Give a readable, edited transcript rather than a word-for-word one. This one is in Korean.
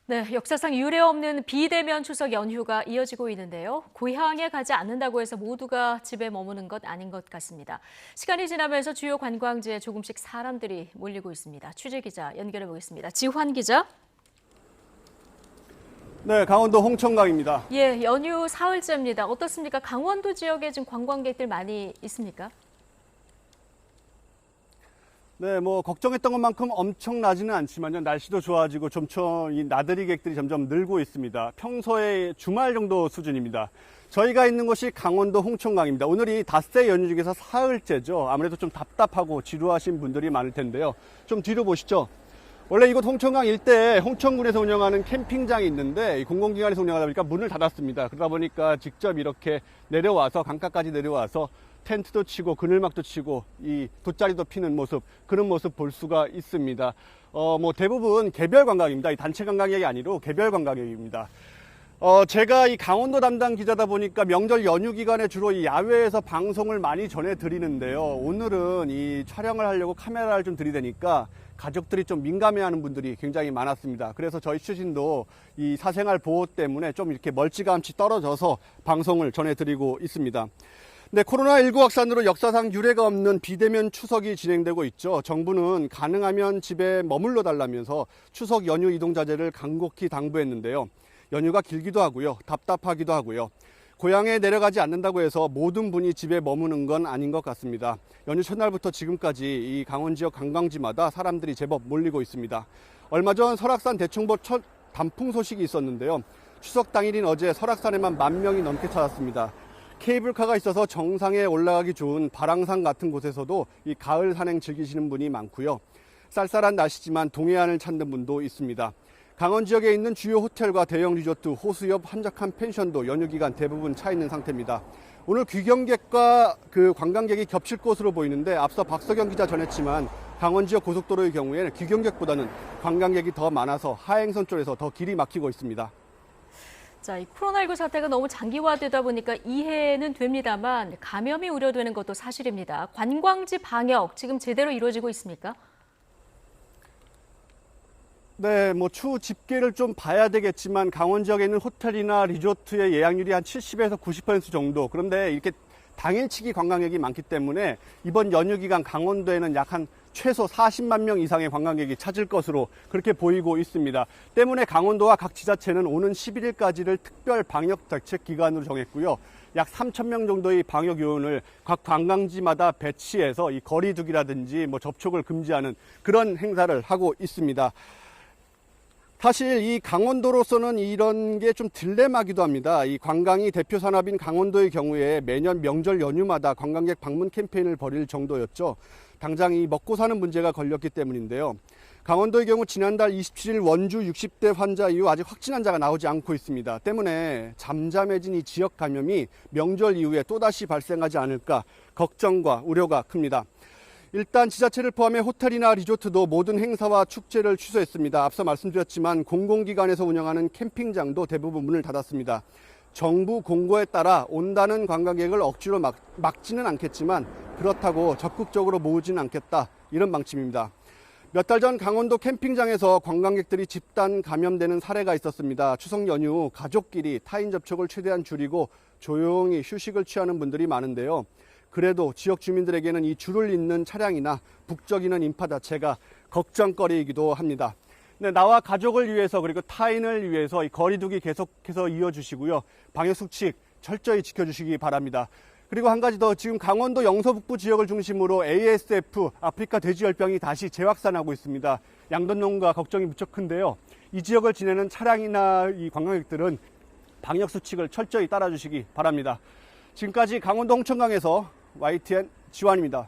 네, 역사상 유례 없는 비대면 추석 연휴가 이어지고 있는데요. 고향에 가지 않는다고 해서 모두가 집에 머무는 것 아닌 것 같습니다. 시간이 지나면서 주요 관광지에 조금씩 사람들이 몰리고 있습니다. 취재 기자 연결해 보겠습니다. 지환 기자. 네, 강원도 홍천강입니다. 예, 연휴 사흘째입니다. 어떻습니까? 강원도 지역에 지금 관광객들 많이 있습니까? 네, 걱정했던 것만큼 엄청나지는 않지만요. 날씨도 좋아지고 이 나들이객들이 점점 늘고 있습니다. 평소에 주말 정도 수준입니다. 저희가 있는 곳이 강원도 홍천강입니다. 오늘이 닷새 연휴 중에서 사흘째죠. 아무래도 좀 답답하고 지루하신 분들이 많을 텐데요. 좀 뒤로 보시죠. 원래 이곳 홍천강 일대에 홍천군에서 운영하는 캠핑장이 있는데 공공기관에서 운영하다 보니까 문을 닫았습니다. 그러다 보니까 직접 이렇게 내려와서 강가까지 내려와서 텐트도 치고 그늘막도 치고 이 돗자리도 피는 모습, 그런 모습 볼 수가 있습니다. 대부분 개별 관광입니다. 이 단체 관광객이 아니고 개별 관광객입니다. 제가 이 강원도 담당 기자다 보니까 명절 연휴 기간에 주로 이 야외에서 방송을 많이 전해드리는데요. 오늘은 이 촬영을 하려고 카메라를 좀 들이대니까 가족들이 좀 민감해하는 분들이 굉장히 많았습니다. 그래서 저희 취재진도 이 사생활 보호 때문에 좀 이렇게 멀찌감치 떨어져서 방송을 전해드리고 있습니다. 네, 코로나19 확산으로 역사상 유례가 없는 비대면 추석이 진행되고 있죠. 정부는 가능하면 집에 머물러 달라면서 추석 연휴 이동 자제를 간곡히 당부했는데요. 연휴가 길기도 하고요. 답답하기도 하고요. 고향에 내려가지 않는다고 해서 모든 분이 집에 머무는 건 아닌 것 같습니다. 연휴 첫날부터 지금까지 이 강원 지역 관광지마다 사람들이 제법 몰리고 있습니다. 얼마 전 설악산 대청보 첫 단풍 소식이 있었는데요. 추석 당일인 어제 설악산에만 10,000명이 넘게 찾았습니다. 케이블카가 있어서 정상에 올라가기 좋은 발왕산 같은 곳에서도 이 가을 산행 즐기시는 분이 많고요. 쌀쌀한 날씨지만 동해안을 찾는 분도 있습니다. 강원 지역에 있는 주요 호텔과 대형 리조트, 호수 옆 한적한 펜션도 연휴 기간 대부분 차 있는 상태입니다. 오늘 귀경객과 관광객이 겹칠 것으로 보이는데 앞서 박석영 기자 전했지만 강원 지역 고속도로의 경우에는 귀경객보다는 관광객이 더 많아서 하행선 쪽에서 더 길이 막히고 있습니다. 자, 이 코로나19 사태가 너무 장기화되다 보니까 이해는 됩니다만 감염이 우려되는 것도 사실입니다. 관광지 방역 지금 제대로 이루어지고 있습니까? 네, 추후 집계를 좀 봐야 되겠지만 강원 지역에 있는 호텔이나 리조트의 예약률이 한 70에서 90% 정도. 그런데 이렇게 당일치기 관광객이 많기 때문에 이번 연휴 기간 강원도에는 약 한 최소 40만 명 이상의 관광객이 찾을 것으로 그렇게 보이고 있습니다. 때문에 강원도와 각 지자체는 오는 11일까지를 특별 방역 대책 기간으로 정했고요. 약 3,000명 정도의 방역 요원을 각 관광지마다 배치해서 이 거리두기라든지 접촉을 금지하는 그런 행사를 하고 있습니다. 사실 이 강원도로서는 이런 게 좀 딜레마기도 합니다. 이 관광이 대표 산업인 강원도의 경우에 매년 명절 연휴마다 관광객 방문 캠페인을 벌일 정도였죠. 당장 이 먹고 사는 문제가 걸렸기 때문인데요. 강원도의 경우 지난달 27일 원주 60대 환자 이후 아직 확진 환자가 나오지 않고 있습니다. 때문에 잠잠해진 이 지역 감염이 명절 이후에 또다시 발생하지 않을까 걱정과 우려가 큽니다. 일단 지자체를 포함해 호텔이나 리조트도 모든 행사와 축제를 취소했습니다. 앞서 말씀드렸지만 공공기관에서 운영하는 캠핑장도 대부분 문을 닫았습니다. 정부 공고에 따라 온다는 관광객을 억지로 막지는 않겠지만 그렇다고 적극적으로 모으지는 않겠다, 이런 방침입니다. 몇 달 전 강원도 캠핑장에서 관광객들이 집단 감염되는 사례가 있었습니다. 추석 연휴 가족끼리 타인 접촉을 최대한 줄이고 조용히 휴식을 취하는 분들이 많은데요. 그래도 지역 주민들에게는 이 줄을 잇는 차량이나 북적이는 인파 자체가 걱정거리이기도 합니다. 네, 나와 가족을 위해서 그리고 타인을 위해서 이 거리두기 계속해서 이어주시고요. 방역수칙 철저히 지켜주시기 바랍니다. 그리고 한 가지 더, 지금 강원도 영서북부 지역을 중심으로 ASF 아프리카 돼지열병이 다시 재확산하고 있습니다. 양돈 농가 걱정이 무척 큰데요. 이 지역을 지내는 차량이나 이 관광객들은 방역수칙을 철저히 따라주시기 바랍니다. 지금까지 강원도 홍천강에서 YTN 지환입니다.